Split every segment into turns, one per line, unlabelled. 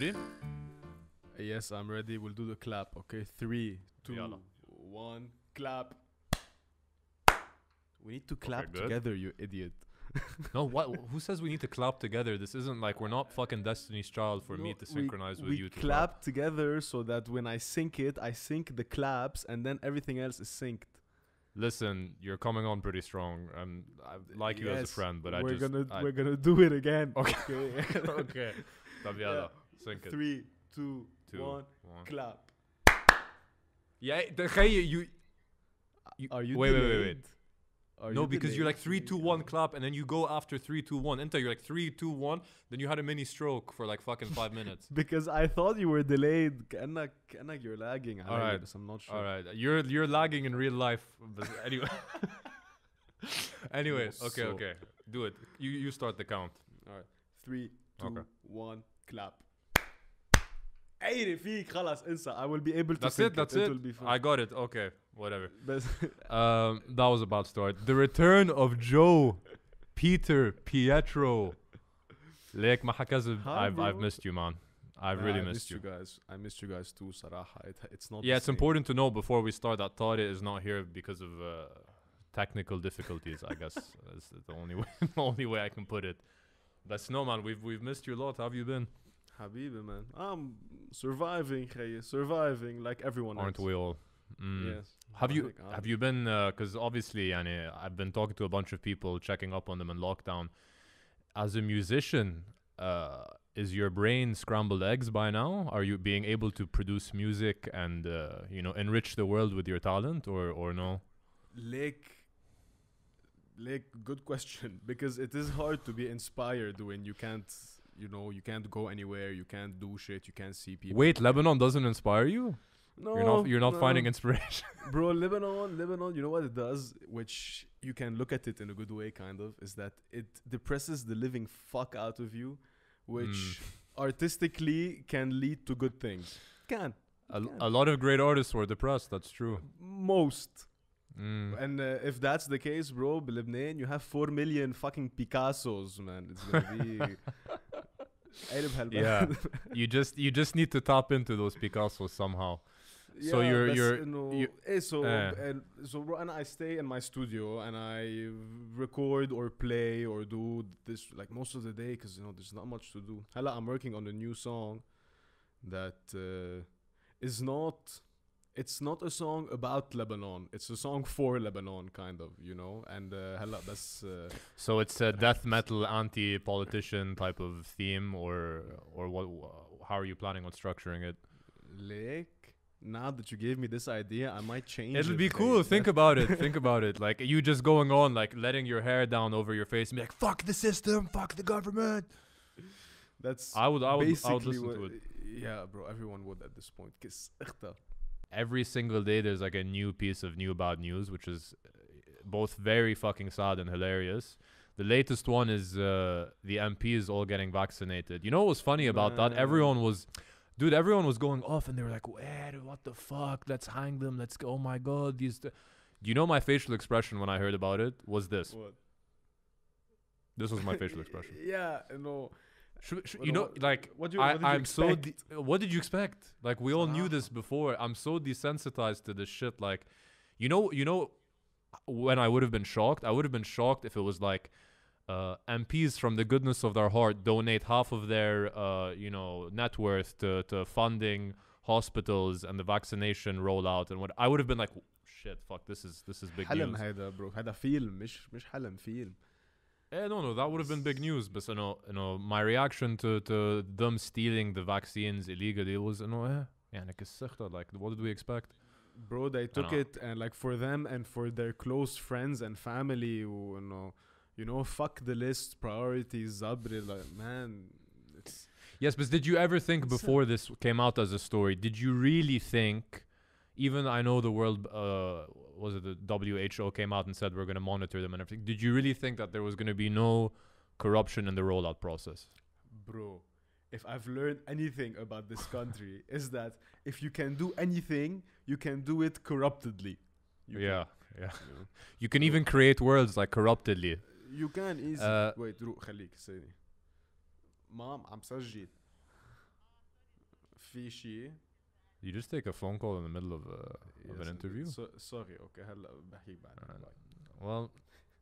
ready?
Yes, I'm ready. We'll do the clap. Okay, 3, 2,
Yalla.
1, clap. We need to clap
good.
together, you idiot.
No, what? Who says we need to clap together? This isn't like we're not fucking Destiny's Child for me to synchronize with you to
clap together so that when I sync it, I sync the claps and then everything else is synced.
Listen, you're coming on pretty strong. I like you as a friend, but
we're gonna do it again.
Okay. Okay. طب يلا. Sync it.
3, 2, 1, clap.
Yeah, you
are you
wait.
delayed?
No, because you're like 3, 2, 1 clap, and then you go after 3, 2, 1. Enter, you're like 3, 2, 1. Then you had a mini stroke for like fucking 5 minutes.
Because I thought you were delayed. كأنك you're lagging.
All right.
I'm not sure.
All right. You're lagging in real life. But anyway. Anyway, okay. Do it. You start the count.
All right. 3, 2, 1, clap.
عيري فيك خلاص انسى. I will be able to
That's it.
It will be fun.
I got it. Okay. Whatever.
بس
That was about to start. The return of Joe, Pietro. ليك ما حكذب. I've missed you, man. I've really missed you
guys. I missed you guys too, صراحة. It's not.
Yeah, it's important to know before we start that Tariq is not here because of technical difficulties. I guess is the only way I can put it. But no, man, we've missed you a lot. How have you been?
Habibi, man. I'm surviving, خيي. Surviving like everyone else.
Aren't we all?
Yes.
Have you been? Because obviously, I've been talking to a bunch of people, checking up on them in lockdown. As a musician, is your brain scrambled eggs by now? Are you being able to produce music and enrich the world with your talent, or no?
Like, good question. Because it is hard to be inspired when you can't. You can't go anywhere. You can't do shit. You can't see people.
Wait, Lebanon doesn't inspire you?
No,
you're not finding inspiration.
Bro, Lebanon, you know what it does, which you can look at it in a good way, kind of, is that it depresses the living fuck out of you, which artistically can lead to good things.
A lot of great artists were depressed, that's true.
Most. And if that's the case, bro, Lebanon, you have 4 million fucking Picassos, man. It's gonna be...
Yeah, you just need to tap into those Picassos somehow.
Yeah,
so
so and I stay in my studio and I record or play or do this like most of the day because there's not much to do. Hella, I'm working on a new song that is not. It's not a song about Lebanon. It's a song for Lebanon, kind of, And hella, that's.
So it's a death metal anti-politician type of theme, or what? How are you planning on structuring it?
Now that you gave me this idea, I might change it.
It'll be cool. Think about it. Think about it. Like you just going on, like letting your hair down over your face and be like, "Fuck the system, fuck the government."
That's
I would listen to it.
Yeah, bro. Everyone would at this point.
Every single day there's like a new piece of new bad news, which is both very fucking sad and hilarious. The latest one is the MPs all getting vaccinated. You know what was funny about that? Everyone was going off and they were like, what the fuck? Let's hang them. Let's go. Oh my God. Do you know my facial expression when I heard about it was this?
What?
This was my facial expression.
Yeah, no.
What did you expect? Like we all knew this before. I'm so desensitized to this shit. Like, when I would have been shocked. I would have been shocked if it was like MPs from the goodness of their heart donate half of their net worth to funding hospitals and the vaccination rollout and what. I would have been like, shit, fuck, this is big
حلم
news.
هذا bro. هذا فيلم مش حلم فيلم.
No, that would have been big news. But my reaction to them stealing the vaccines illegally was like, what did we expect?
Bro, they took it and like for them and for their close friends and family, fuck the list, priorities, zabri, like, man, it's...
Yes, but did you ever think before this came out as a story, did you really think, even I know the world, the WHO came out and said we're going to monitor them and everything, did you really think that there was going to be no corruption in the rollout process?
Bro, if I've learned anything about this country is that if you can do anything, you can do it corruptedly.
You can even create words like corruptedly.
You can easily. Wait, خليك سيني. Mom, I'm سجل. في شيء.
You just take a phone call in the middle of an
Yes,
interview.
Sorry, okay. هلا بحكيك بعد.
Alright. Well,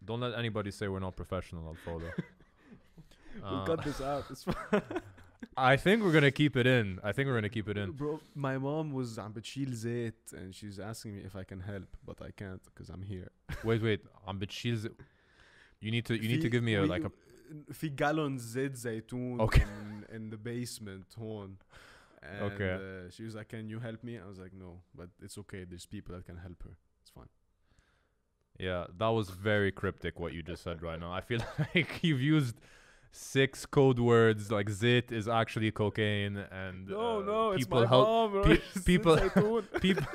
don't let anybody say we're not professional, Al-Fawda.
We'll cut this out. It's fine.
I think we're gonna keep it in.
Bro, my mom was عم بتشيل زيت and she's asking me if I can help, but I can't because I'm here.
Wait. I'm bitchil. You need to give me a
في gallons زيت زيتون
Okay.
in the basement هون. And
Okay.
She was like, can you help me? I was like, no, but it's okay. There's people that can help her. It's fine.
Yeah, that was very cryptic what you just said right now. I feel like you've used 6 code words like zit is actually cocaine and
No, it's
people
my mom. Bro.
people
زيتون.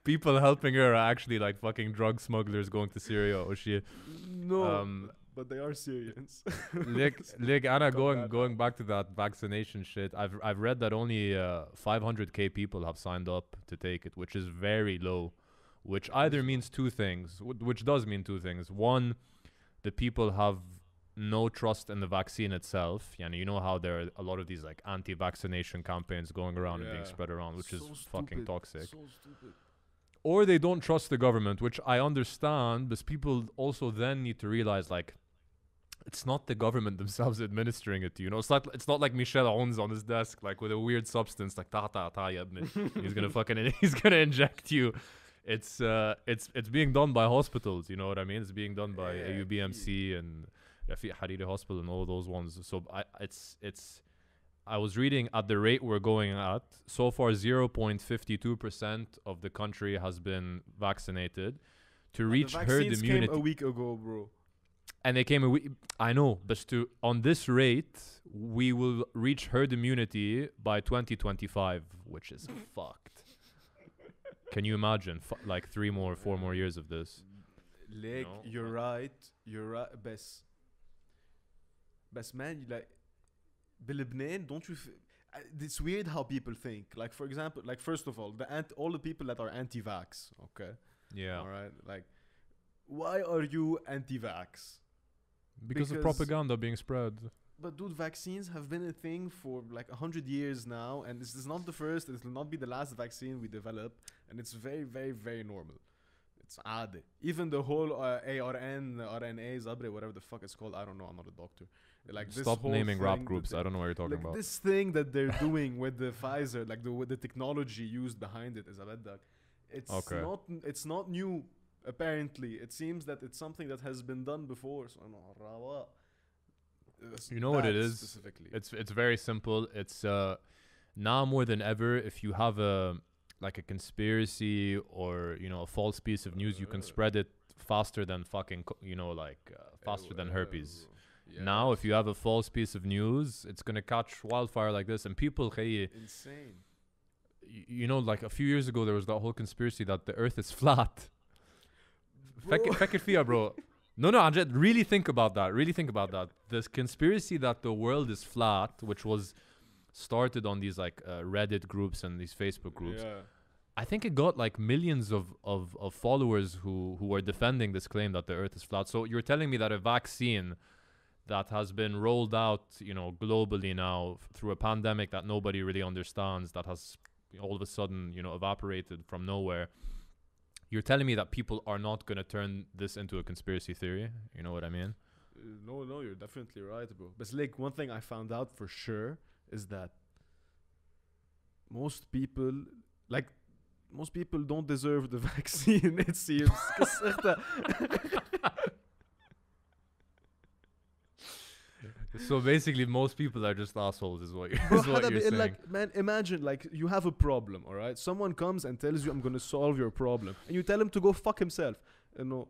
people helping her are actually like fucking drug smugglers going to Syria or shit.
No, but they are Syrians.
Like Anna,
Got
going back to that vaccination shit, I've read that only 500k people have signed up to take it, which is very low, which either means two things, which does mean two things. One, the people have no trust in the vaccine itself. You know how there are a lot of these like anti-vaccination campaigns going around and being spread around, which is fucking toxic.
So stupid.
Or they don't trust the government, which I understand, but people also then need to realize like it's not the government themselves administering it to you. It's not like Michel owns on his desk like with a weird substance like ta ya ibn. He's gonna inject you. It's being done by hospitals, you know what I mean? It's being done by AUBMC and Rafiq Hariri Hospital and all those ones. So I was reading at the rate we're going at, so far 0.52% of the country has been vaccinated to reach herd immunity.
Came a week ago, bro.
And they came a week. I know, but on this rate, we will reach herd immunity by 2025, which is fucked. Can you imagine? Like 4 more years of this.
Like, you're right. But man, like, بلبنان, don't you? It's weird how people think. Like, for example, like first of all, all the people that are anti-vax, okay?
Yeah.
All right. Like, why are you anti-vax?
Because of propaganda being spread.
But dude, vaccines have been a thing for like 100 years now, and this is not the first. It will not be the last vaccine we develop, and it's very, very, very normal. It's عادي. Even the whole ARN, RNAs, whatever the fuck it's called. I don't know. I'm not a doctor. Like,
stop naming rap groups. I don't know what you're talking about.
This thing that they're doing with the Pfizer, like with the technology used behind it, is it's not new. Apparently, it seems that it's something that has been done before. So
you know what it is?
Specifically,
it's very simple. It's now more than ever, if you have a conspiracy or a false piece of news, you can spread it faster than fucking faster than herpes. Yes. Now, if you have a false piece of news, it's gonna catch wildfire like this, and people
insane.
Like a few years ago, there was that whole conspiracy that the Earth is flat. فكر فيها, bro. No, really think about that. This conspiracy that the world is flat, which was started on these like Reddit groups and these Facebook groups.
Yeah.
I think it got like millions of followers who were defending this claim that the Earth is flat. So you're telling me that a vaccine that has been rolled out, globally now through a pandemic that nobody really understands, that has all of a sudden, evaporated from nowhere. You're telling me that people are not going to turn this into a conspiracy theory? You know what I mean?
No, you're definitely right, bro. But like, one thing I found out for sure is that most people don't deserve the vaccine, it seems.
So basically, most people are just assholes, is what you're saying.
Like, man, imagine like you have a problem, all right? Someone comes and tells you, "I'm gonna solve your problem," and you tell him to go fuck himself, and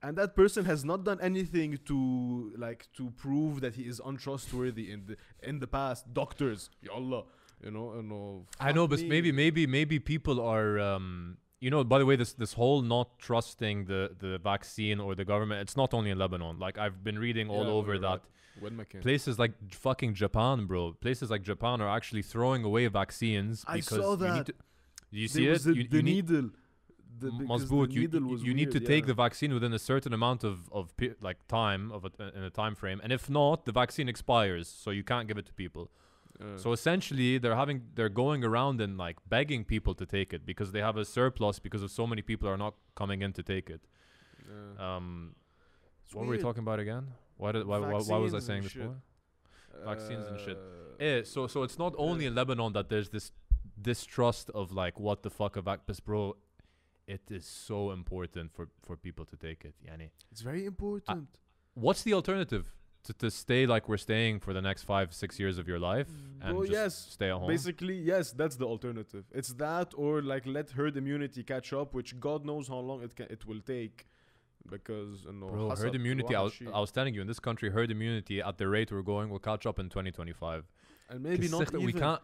that person has not done anything to prove that he is untrustworthy in the past. Doctors, yallah,
I know, but maybe people are. By the way, this whole not trusting the vaccine or the government, it's not only in Lebanon. Like, I've been reading all over that. Places like fucking Japan, bro. Places like Japan are actually throwing away vaccines because
I saw that.
You see it?
The needle.
You need to take the vaccine within a certain amount of time in a time frame, and if not, the vaccine expires, so you can't give it to people. So essentially, they're going around and like begging people to take it because they have a surplus because of so many people are not coming in to take it. What were we talking about again? Why was I saying this for? Vaccines and shit. So it's not only in Lebanon that there's this distrust of like what the fuck of Akbis, bro. It is so important for people to take it. Yani.
It's very important.
What's the alternative? To stay like we're staying for the next 5-6 years of your life and just stay at home?
Basically, yes, that's the alternative. It's that or like let herd immunity catch up, which God knows how long it will take. Because
bro, herd immunity, I was telling you, in this country, herd immunity at the rate we're going will catch up in 2025.
And maybe not even.
We can't.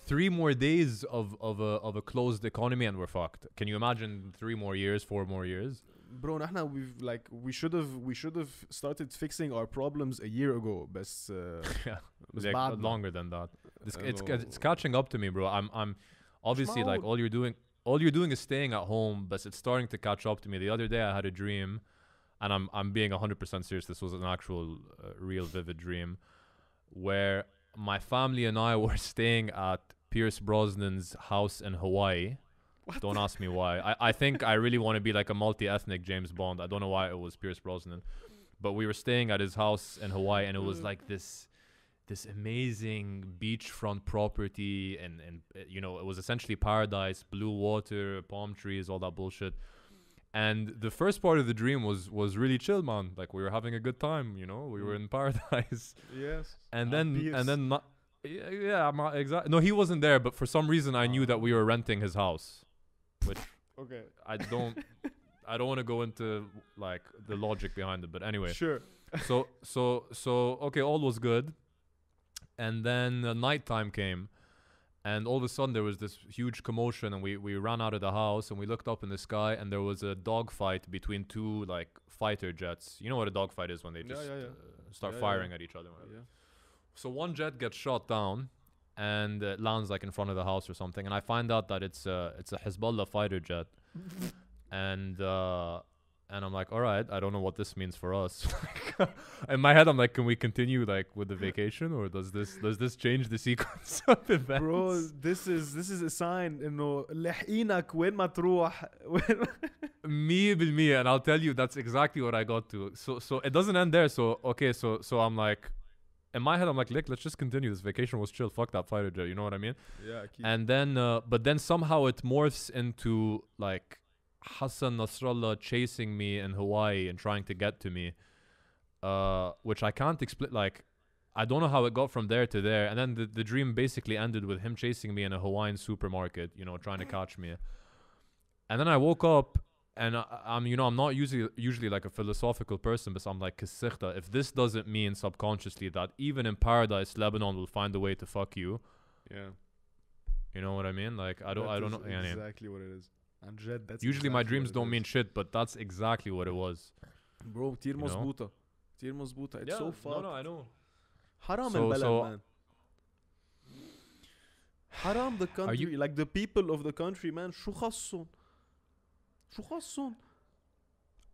3 more days of a closed economy and we're fucked. Can you imagine 3 more years, 4 more years?
Bro, we should have started fixing our problems a year ago. But
yeah, longer than that. It's catching up to me, bro. I'm obviously like all you're doing is staying at home, but it's starting to catch up to me. The other day I had a dream, and I'm being 100% serious. This was an actual, real, vivid dream, where my family and I were staying at Pierce Brosnan's house in Hawaii. What? Don't ask me why. I think I really want to be like a multi-ethnic James Bond. I don't know why it was Pierce Brosnan, but we were staying at his house in Hawaii, and it was like this amazing beachfront property, and you know, it was essentially paradise, blue water, palm trees, all that bullshit. And the first part of the dream was really chill, man. Like we were having a good time, you know, we were in paradise.
Yes.
And then yeah, exactly. No, he wasn't there, but for some reason I knew that we were renting his house, which
okay,
I don't want to go into like the logic behind it, but anyway.
Sure.
So okay, all was good. And then nighttime came, and all of a sudden there was this huge commotion, and we ran out of the house, and we looked up in the sky, and there was a dogfight between 2 like fighter jets. You know what a dogfight is when they just start firing at each other. Yeah. So one jet gets shot down, and it lands like in front of the house or something, and I find out that it's a Hezbollah fighter jet, and I'm like, all right, I don't know what this means for us. In my head, I'm like, can we continue like with the vacation, or does this change the sequence of events?
Bro, this is a sign إنه لحقينك وين ما تروح.
100%, and I'll tell you that's exactly what I got to. So it doesn't end there. So okay, so I'm like, in my head, I'm like, let's just continue. This vacation was chill. Fuck that fighter jet. You know what I mean?
Yeah.
And then, but then somehow it morphs into like Hassan Nasrallah chasing me in Hawaii and trying to get to me, which I can't explain. Like, I don't know how it got from there to there. And then the dream basically ended with him chasing me in a Hawaiian supermarket, you know, trying to catch me. And then I woke up, and I'm not usually like a philosophical person, but I'm like, if this doesn't mean subconsciously that even in paradise, Lebanon will find a way to fuck you.
Yeah.
You know what I mean? Like, I don't know.
Exactly what it is. That's
usually my dreams don't mean shit, but that's exactly what it was.
Bro, كتير مظبوطة. كتير مظبوطة. It's so fucked.
No, I know.
Haram البلد, man. Haram the country. Like the people of the country, man. شو خصهم?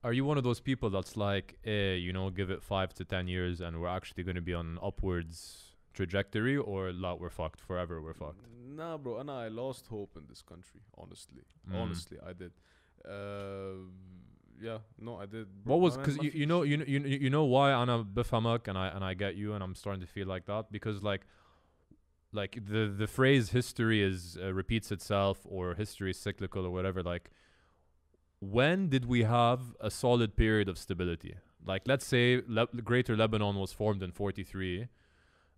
Are you one of those people that's like, give it 5 to 10 years and we're actually going to be on an upwards trajectory, or we're fucked forever, we're fucked?
Nah, bro, and I lost hope in this country, honestly. Honestly, I did. Yeah, no, I did.
What was, because you know why أنا بفهمك, and I get you, and I'm starting to feel like that, because like the phrase history is repeats itself, or history is cyclical, or whatever. Like, when did we have a solid period of stability? Like, let's say Greater Lebanon was formed in 43,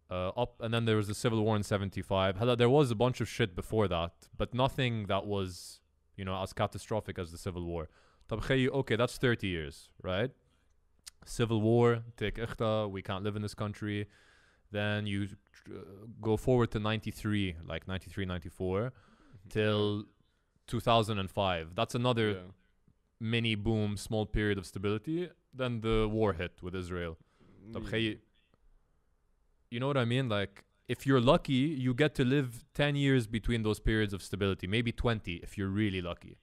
and then there was the civil war in 75. There was a bunch of shit before that, but nothing that was, as catastrophic as the civil war. Okay, that's 30 years, right? Civil war, take ikhta, we can't live in this country. Then you go forward to 93, like 93, 94, till 2005. That's another mini boom, small period of stability. Then the war hit with Israel. You know what I mean? Like, if you're lucky, you get to live 10 years between those periods of stability. Maybe 20 if you're really lucky.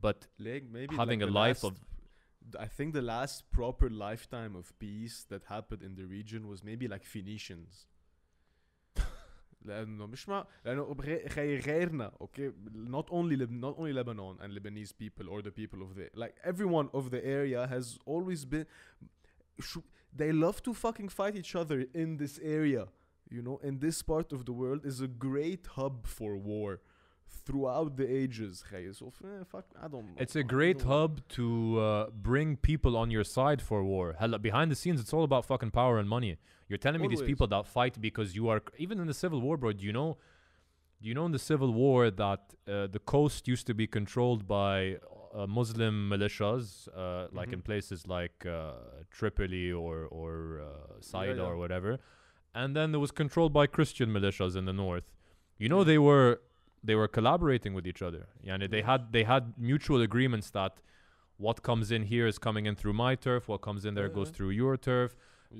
But
maybe
having like a life of...
I think the last proper lifetime of peace that happened in the region was maybe like Phoenicians. لانه مش مع لانه غيرنا okay not only Lebanon and Lebanese people or the people of the like everyone of the area has always been they love to fucking fight each other in this area, you know, and this part of the world is a great hub for war throughout the ages. So fuck, I don't know.
It's a great hub to bring people on your side for war. Hell, behind the scenes, it's all about fucking power and money. You're telling me these people that fight because you are... Even in the Civil War, bro, do you know in the Civil War that the coast used to be controlled by Muslim militias, like in places like Tripoli or Saida or whatever. And then it was controlled by Christian militias in the north. You know, they were collaborating with each other. Yani they had mutual agreements that what comes in here is coming in through my turf, what comes in there goes through your turf.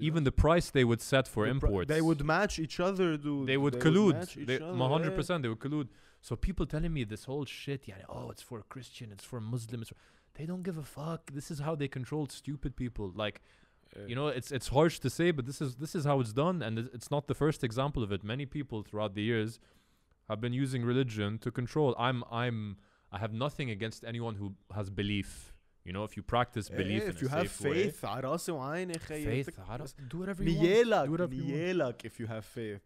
Even the price they would set for imports.
They would match each other, dude.
They would collude. 100%, they would collude. So people telling me this whole shit, oh, it's for Christian, it's for Muslims. They don't give a fuck. This is how they controlled stupid people. Like, you know, it's harsh to say, but this is how it's done, and it's not the first example of it. Many people throughout the years have been using religion to control. I have nothing against anyone who has belief. You know, if you practice belief in
if you have faith,
do whatever you want.
نيالك if you have faith.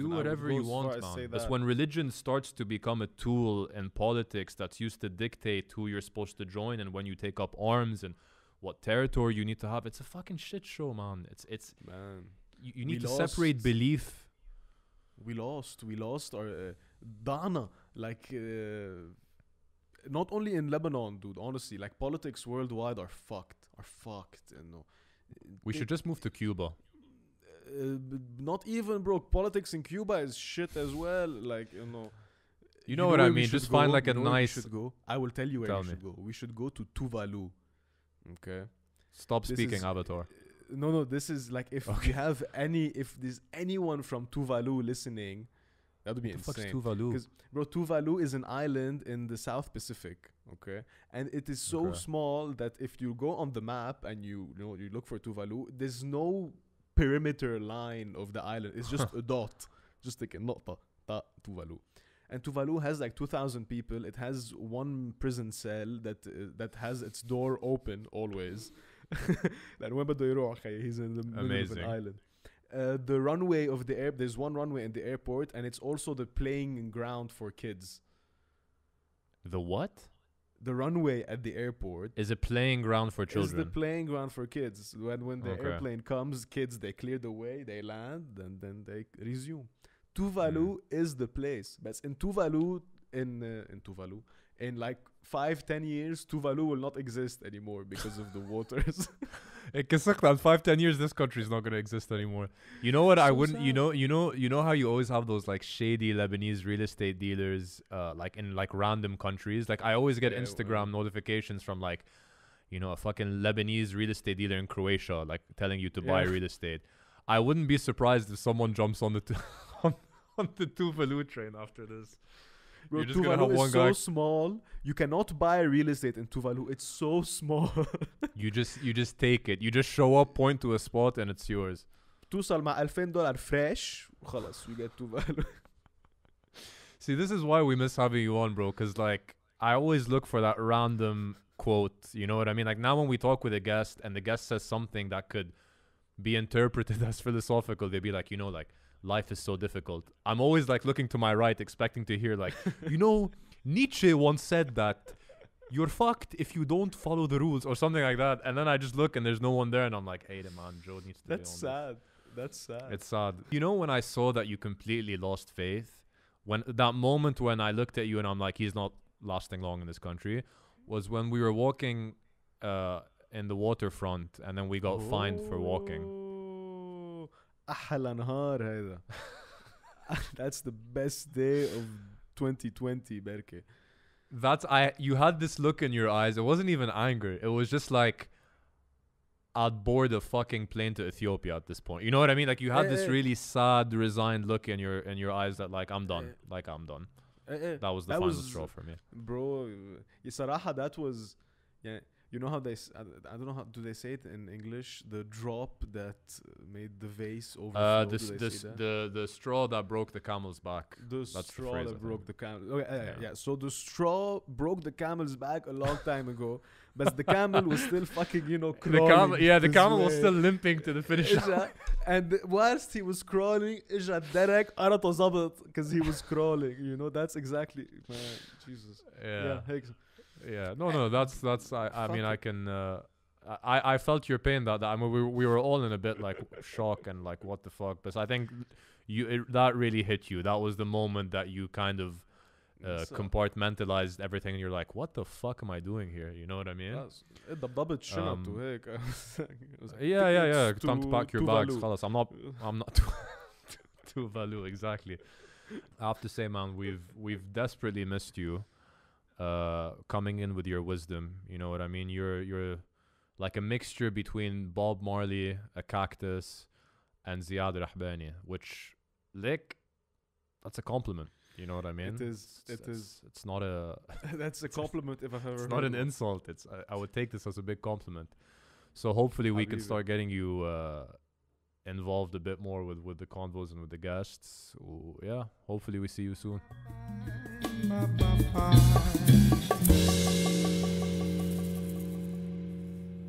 Do whatever you want, man. That's when religion starts to become a tool in politics that's used to dictate who you're supposed to join and when you take up arms and what territory you need to have. It's a fucking shit show, man. It's
man.
You need to separate belief.
We lost our Dana, like not only in Lebanon, dude. Honestly, like politics worldwide are fucked. You know,
we should just move to Cuba.
Not even, bro. Politics in Cuba is shit as well. Like, you know.
You know what I mean? Just find like a nice.
I will tell you where we should go. We should go to Tuvalu. Okay.
Stop speaking Avatar.
No. This is like if there's anyone from Tuvalu listening, that would be insane.
What the fuck's Tuvalu?
Because, bro, Tuvalu is an island in the South Pacific, okay? And it is so small that if you go on the map and you look for Tuvalu, there's no perimeter line of the island. It's just a dot. Just like a نقطة, Tuvalu. And Tuvalu has like 2,000 people. It has one prison cell that has its door open always. He's in the middle of an island. The runway of the there's one runway in the airport, and it's also the playing ground for kids.
The what?
The runway at the airport
is a playing ground for children.
Is the playing ground for kids. When the airplane comes, kids, they clear the way, they land, and then they resume. Tuvalu is the place. But in Tuvalu, in like 5-10 years, Tuvalu will not exist anymore because of the waters.
In 5-10 years, this country is not going to exist anymore. You know what? So I wouldn't. Sad. You know how you always have those like shady Lebanese real estate dealers, like in like random countries. Like I always get Instagram notifications from like, a fucking Lebanese real estate dealer in Croatia, like telling you to buy real estate. I wouldn't be surprised if someone jumps on the on the Tuvalu train after this.
Bro, you're just Tuvalu is so small. You cannot buy real estate in Tuvalu. It's so small.
You just take it. You just show up, point to a spot, and it's yours.
توصل مع $2,000 fresh. خلاص, you get Tuvalu.
See, this is why we miss having you on, bro. Because like I always look for that random quote. You know what I mean? Like now when we talk with a guest and the guest says something that could be interpreted as philosophical, they'd be like, like. Life is so difficult. I'm always like looking to my right, expecting to hear like, Nietzsche once said that you're fucked if you don't follow the rules or something like that. And then I just look and there's no one there, and I'm like, hey, man, Joe needs to.
That's sad. That's sad.
It's sad. When I saw that you completely lost faith, when that moment when I looked at you and I'm like, he's not lasting long in this country, was when we were walking in the waterfront, and then we got fined for walking.
أحلى نهار هذا. That's the best day of 2020, Berke.
You had this look in your eyes. It wasn't even anger. It was just like I'd board a fucking plane to Ethiopia at this point. You know what I mean? Like you had this really sad, resigned look in your eyes that like I'm done. Like I'm done. That was the final straw for me.
Bro, صراحة that was You know how I don't know how do they say it in English? The drop that made the vase overflow.
The straw that broke the camel's back.
The
That's
straw
the phrase,
that
I
broke
think.
the camel. Okay,
Yeah.
yeah. So the straw broke the camel's back a long time ago, but the camel was still fucking, you know, crawling.
The
this
camel was
way.
still limping to the finish line.
إجا and whilst he was crawling اجا الدرك قرطه زبط because he was crawling, you know. That's exactly, man, Jesus.
Yeah.
هيك.
Yeah, no, that's. I mean, I can. I felt your pain that I mean, we were all in a bit like shock and like what the fuck. But I think that really hit you. That was the moment that you kind of compartmentalized everything, and you're like, what the fuck am I doing here? You know what I mean?
ضبطت شنطه هيك.
Yeah. Time to pack your bags.
Tuvalu.
خلاص, I'm not Tuvalu, exactly. I have to say, man, we've desperately missed you. Coming in with your wisdom, you know what I mean? You're like a mixture between Bob Marley, a cactus, and Ziad Rahbani, which, like, that's a compliment. You know what I mean?
It is.
It's not a.
That's a compliment if I've ever.
It's not an insult. I would take this as a big compliment. So hopefully we can start getting you involved a bit more with the convos and with the guests. Yeah. Hopefully we see you soon.